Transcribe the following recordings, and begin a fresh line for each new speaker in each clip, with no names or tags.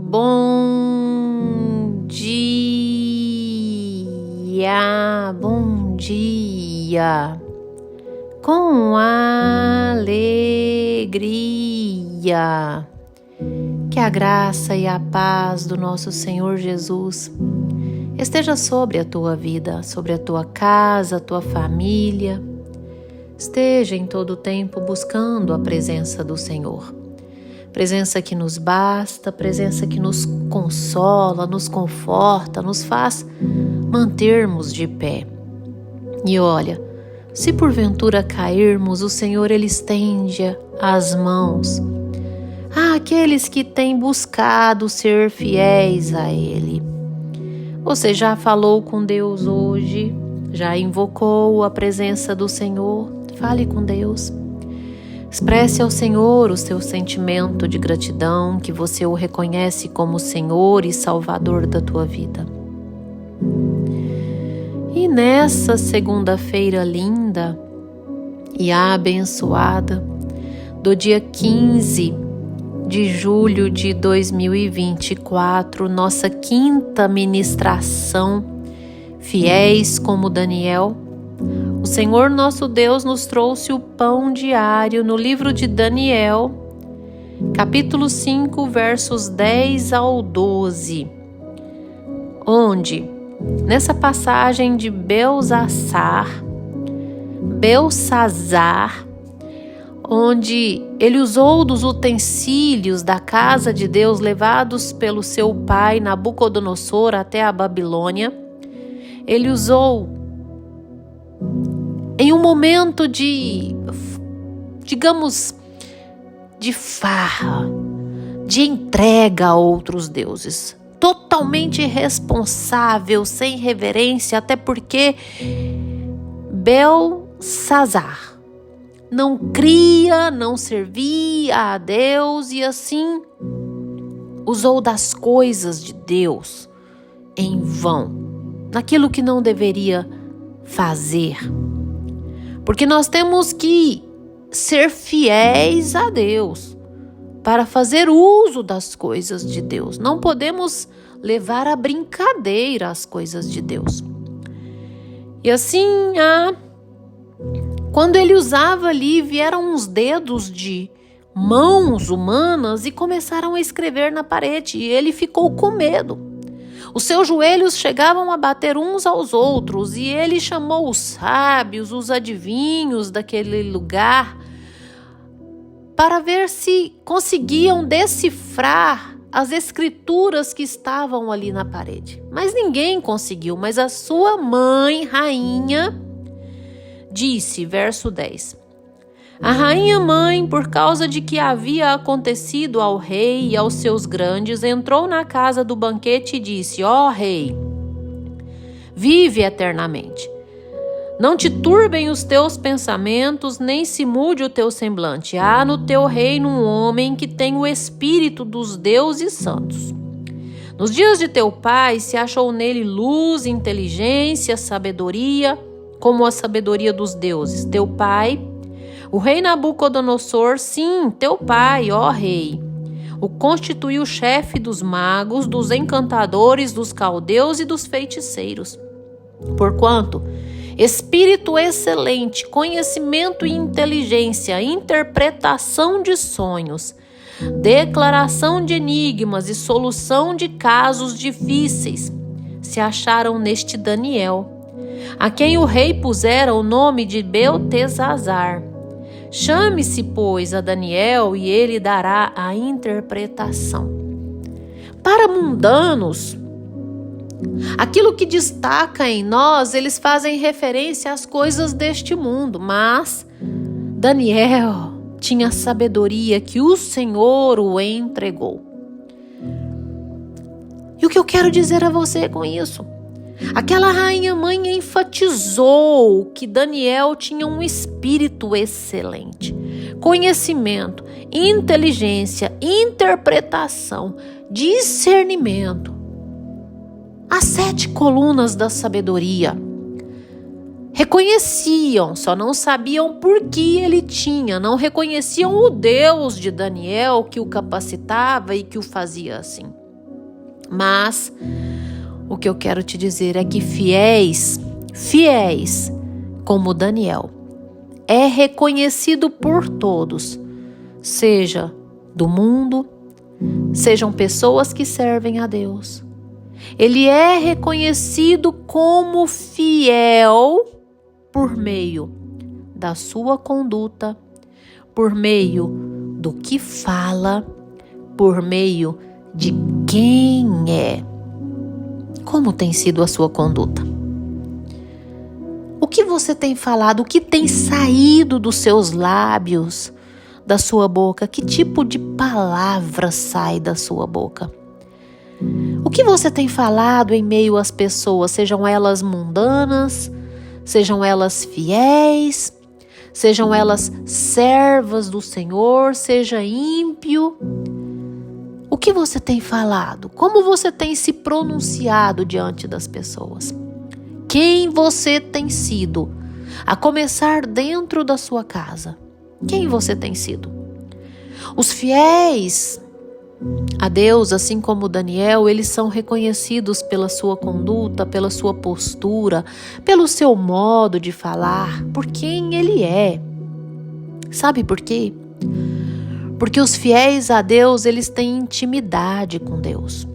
Bom dia, bom dia, com alegria. Que a graça e a paz do nosso Senhor Jesus esteja sobre a tua vida, sobre a tua casa, a tua família. Esteja em todo o tempo buscando a presença do Senhor. Presença que nos basta, presença que nos consola, nos conforta, nos faz mantermos de pé. E olha, se porventura cairmos, o Senhor Ele estende as mãos àqueles que têm buscado ser fiéis a Ele. Você já falou com Deus hoje? Já invocou a presença do Senhor? Fale com Deus. Expresse ao Senhor o seu sentimento de gratidão, que você o reconhece como Senhor e Salvador da tua vida. E nessa segunda-feira linda e abençoada, do dia 15 de julho de 2024, nossa quinta ministração, Fiéis como Daniel, o Senhor nosso Deus nos trouxe o pão diário no livro de Daniel, capítulo 5, versos 10 ao 12, onde, nessa passagem de Belsazar, onde ele usou dos utensílios da casa de Deus levados pelo seu pai Nabucodonosor até a Babilônia, ele usou em um momento de, digamos, de farra, de entrega a outros deuses, totalmente irresponsável, sem reverência, até porque Belsazar não cria, não servia a Deus e assim usou das coisas de Deus em vão, naquilo que não deveria fazer. Porque nós temos que ser fiéis a Deus para fazer uso das coisas de Deus. Não podemos levar à brincadeira as coisas de Deus. E assim, quando ele usava ali, vieram uns dedos de mãos humanas e começaram a escrever na parede. E ele ficou com medo. Os seus joelhos chegavam a bater uns aos outros e ele chamou os sábios, os adivinhos daquele lugar para ver se conseguiam decifrar as escrituras que estavam ali na parede. Mas ninguém conseguiu, mas a sua mãe, rainha, disse, verso 10, a rainha mãe, por causa de que havia acontecido ao rei e aos seus grandes, entrou na casa do banquete e disse, ó rei, vive eternamente. Não te turbem os teus pensamentos, nem se mude o teu semblante. Há no teu reino um homem que tem o espírito dos deuses santos. Nos dias de teu pai se achou nele luz, inteligência, sabedoria, como a sabedoria dos deuses. Teu pai, o rei Nabucodonosor, sim, teu pai, ó rei, o constituiu chefe dos magos, dos encantadores, dos caldeus e dos feiticeiros. Porquanto, espírito excelente, conhecimento e inteligência, interpretação de sonhos, declaração de enigmas e solução de casos difíceis se acharam neste Daniel, a quem o rei pusera o nome de Beltesazar. Chame-se, pois, a Daniel e ele dará a interpretação. Para mundanos, aquilo que destaca em nós, eles fazem referência às coisas deste mundo, mas Daniel tinha sabedoria que o Senhor o entregou. E o que eu quero dizer a você com isso? Aquela rainha mãe enfatizou que Daniel tinha um espírito excelente, conhecimento, inteligência, interpretação, discernimento. As 7 colunas da sabedoria. Reconheciam, só não sabiam por que ele tinha, não reconheciam o Deus de Daniel que o capacitava e que o fazia assim. Mas o que eu quero te dizer é que fiéis como Daniel, é reconhecido por todos, seja do mundo, sejam pessoas que servem a Deus. Ele é reconhecido como fiel por meio da sua conduta, por meio do que fala, por meio de quem é. Como tem sido a sua conduta? O que você tem falado? O que tem saído dos seus lábios, da sua boca? Que tipo de palavra sai da sua boca? O que você tem falado em meio às pessoas, sejam elas mundanas, sejam elas fiéis, sejam elas servas do Senhor, seja ímpio? O que você tem falado? Como você tem se pronunciado diante das pessoas? Quem você tem sido? A começar dentro da sua casa. Quem você tem sido? Os fiéis a Deus, assim como Daniel, eles são reconhecidos pela sua conduta, pela sua postura, pelo seu modo de falar, por quem ele é. Sabe por quê? Porque os fiéis a Deus, eles têm intimidade com Deus.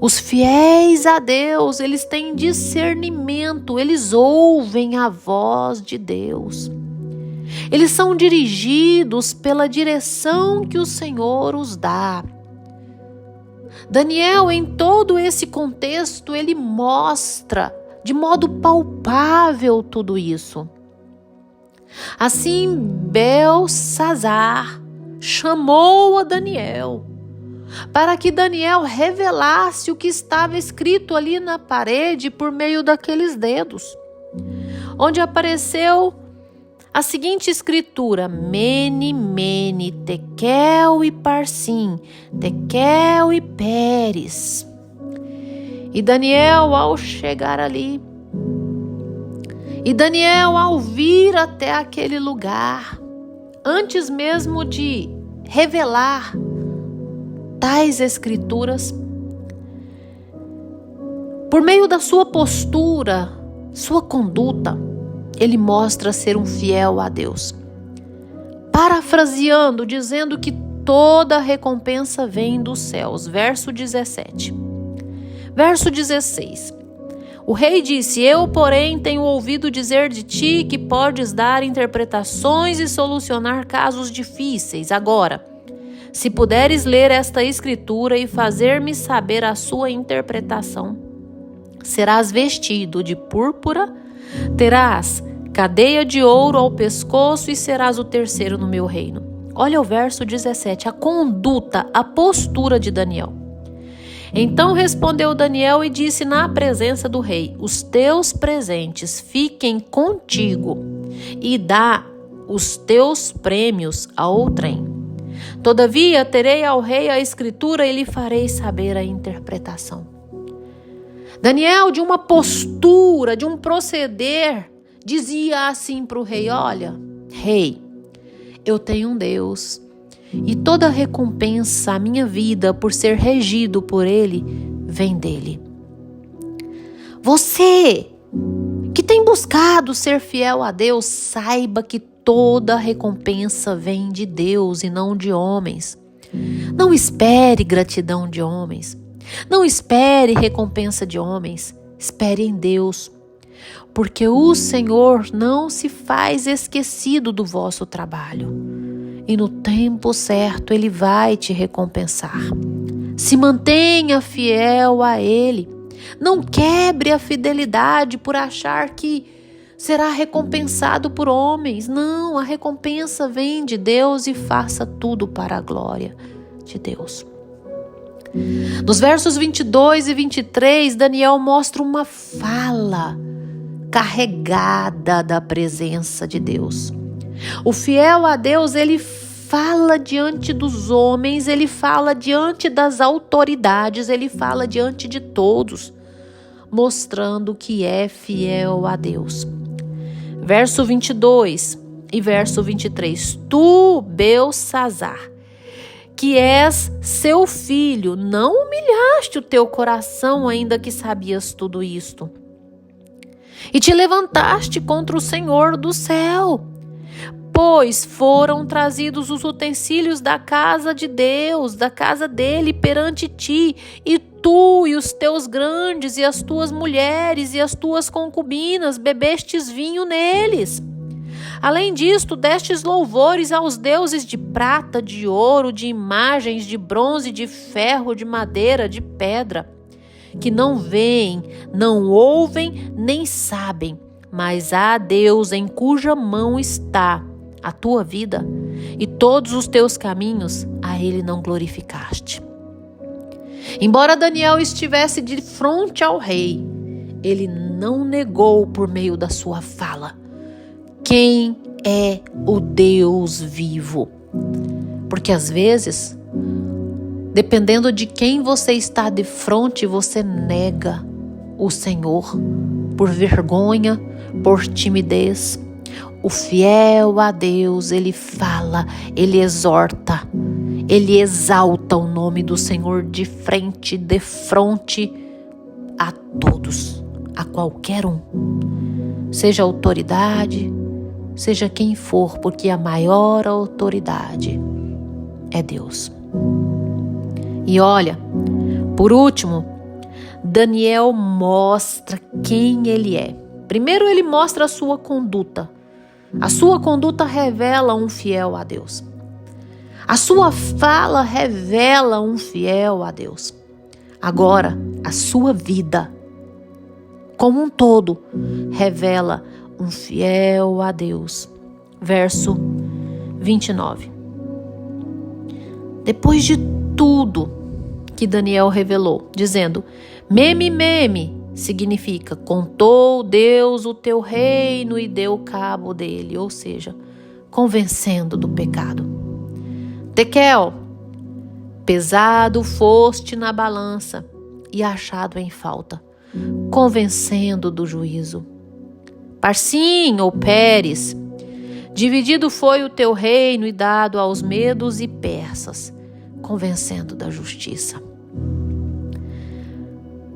Os fiéis a Deus, eles têm discernimento, eles ouvem a voz de Deus. Eles são dirigidos pela direção que o Senhor os dá. Daniel, em todo esse contexto, ele mostra de modo palpável tudo isso. Assim, Beltsazar chamou a Daniel para que Daniel revelasse o que estava escrito ali na parede por meio daqueles dedos, onde apareceu a seguinte escritura: Mene, Mene, Tekel e Parsim, Tekel e Peres. E Daniel, ao chegar ali, e Daniel, ao vir até aquele lugar, antes mesmo de revelar tais escrituras, por meio da sua postura, sua conduta, ele mostra ser um fiel a Deus. Parafraseando, dizendo que toda recompensa vem dos céus. Verso 17. Verso 16. O rei disse: Eu, porém, tenho ouvido dizer de ti que podes dar interpretações e solucionar casos difíceis. Agora, se puderes ler esta escritura e fazer-me saber a sua interpretação, serás vestido de púrpura, terás cadeia de ouro ao pescoço e serás o terceiro no meu reino. Olha o verso 17, a conduta, a postura de Daniel. Então respondeu Daniel e disse na presença do rei: Os teus presentes fiquem contigo e dá os teus prêmios a outrem. Todavia terei ao rei a escritura e lhe farei saber a interpretação. Daniel, de uma postura, de um proceder, dizia assim para o rei: Olha, rei, eu tenho um Deus e toda recompensa à minha vida por ser regido por ele vem dele. Você que tem buscado ser fiel a Deus, saiba que toda recompensa vem de Deus e não de homens. Não espere gratidão de homens. Não espere recompensa de homens. Espere em Deus. Porque o Senhor não se faz esquecido do vosso trabalho. E no tempo certo Ele vai te recompensar. Se mantenha fiel a Ele. Não quebre a fidelidade por achar que será recompensado por homens. Não, a recompensa vem de Deus e faça tudo para a glória de Deus. Nos versos 22 e 23, Daniel mostra uma fala carregada da presença de Deus. O fiel a Deus, ele fala diante dos homens, ele fala diante das autoridades, ele fala diante de todos, mostrando que é fiel a Deus. Verso 22 e verso 23. Tu, Beltsazar, que és seu filho. Não humilhaste o teu coração, ainda que sabias tudo isto. E te levantaste contra o Senhor do céu, pois foram trazidos os utensílios da casa de Deus, da casa dele, perante ti, e tu e os teus grandes, e as tuas mulheres, e as tuas concubinas, bebestes vinho neles. Além disto, destes louvores aos deuses de prata, de ouro, de imagens, de bronze, de ferro, de madeira, de pedra, que não veem, não ouvem, nem sabem, mas há Deus em cuja mão está a tua vida, e todos os teus caminhos a ele não glorificaste. Embora Daniel estivesse de frente ao rei, ele não negou por meio da sua fala quem é o Deus vivo. Porque às vezes, dependendo de quem você está de frente, você nega o Senhor por vergonha, por timidez. O fiel a Deus, ele fala, ele exorta, ele exalta o nome do Senhor de frente a todos, a qualquer um. Seja autoridade, seja quem for, porque a maior autoridade é Deus. E olha, por último, Daniel mostra quem ele é. Primeiro ele mostra a sua conduta. A sua conduta revela um fiel a Deus. A sua fala revela um fiel a Deus. Agora, a sua vida, como um todo, revela um fiel a Deus. Verso 29. Depois de tudo que Daniel revelou, dizendo, meme, significa, contou Deus o teu reino e deu cabo dele, ou seja, convencendo do pecado. Tekel, pesado foste na balança e achado em falta, convencendo do juízo. Parsim ou Pérez, dividido foi o teu reino e dado aos medos e persas, convencendo da justiça.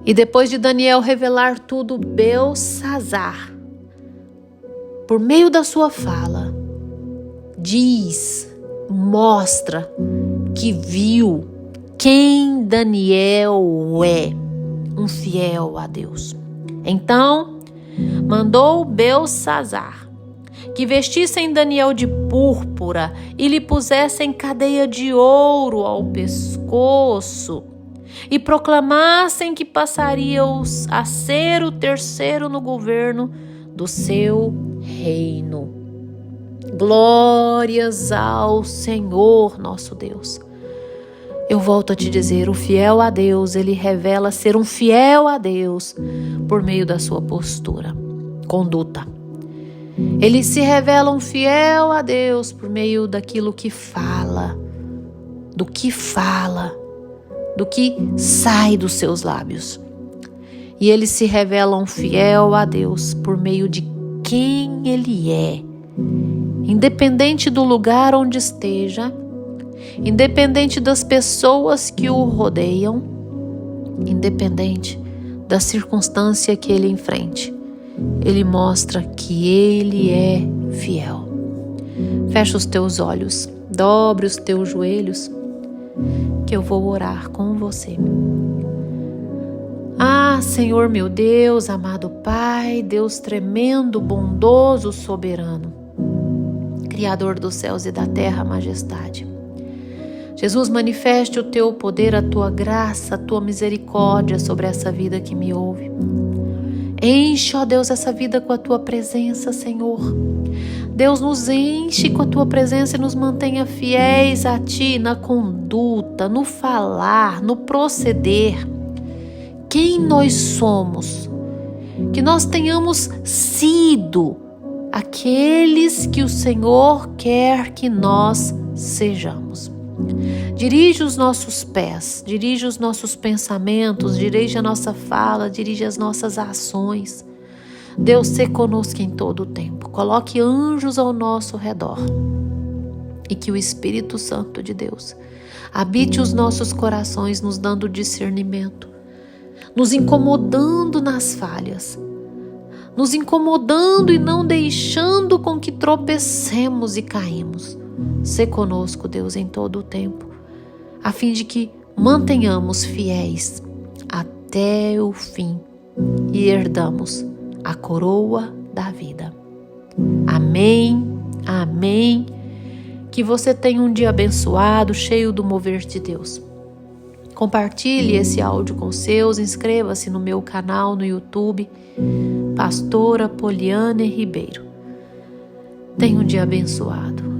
E depois de Daniel revelar tudo, Belsassar, por meio da sua fala, mostra que viu quem Daniel é, um fiel a Deus. Então, mandou Belsassar que vestissem Daniel de púrpura e lhe pusessem cadeia de ouro ao pescoço e proclamassem que passaria a ser o terceiro no governo do seu reino. Glórias ao Senhor nosso Deus. Eu volto a te dizer, o fiel a Deus, ele revela ser um fiel a Deus por meio da sua postura, conduta. Ele se revela um fiel a Deus por meio daquilo que fala, do que sai dos seus lábios. E ele se revela um fiel a Deus por meio de quem ele é, independente do lugar onde esteja, independente das pessoas que o rodeiam, independente da circunstância que ele enfrente. Ele mostra que ele é fiel. Fecha os teus olhos, dobre os teus joelhos, que eu vou orar com você. Ah, Senhor meu Deus, amado Pai, Deus tremendo, bondoso, soberano, Criador dos céus e da terra, majestade. Jesus, manifeste o teu poder, a tua graça, a tua misericórdia sobre essa vida que me ouve. Enche, ó Deus, essa vida com a tua presença, Senhor. Deus, nos enche com a tua presença e nos mantenha fiéis a ti na conduta, no falar, no proceder. Quem nós somos? Que nós tenhamos sido aqueles que o Senhor quer que nós sejamos. Dirige os nossos pés, dirige os nossos pensamentos, dirige a nossa fala, dirige as nossas ações. Deus, sê conosco em todo o tempo. Coloque anjos ao nosso redor. E que o Espírito Santo de Deus, Habite os nossos corações, nos dando discernimento, nos incomodando nas falhas, nos incomodando e não deixando com que tropecemos e caímos. Sê conosco, Deus, em todo o tempo, a fim de que mantenhamos fiéis até o fim e herdamos a coroa da vida. Amém, amém. Que você tenha um dia abençoado, cheio do mover de Deus. Compartilhe esse áudio com seus, inscreva-se no meu canal no YouTube, Pastora Poliane Ribeiro. Tenha um dia abençoado.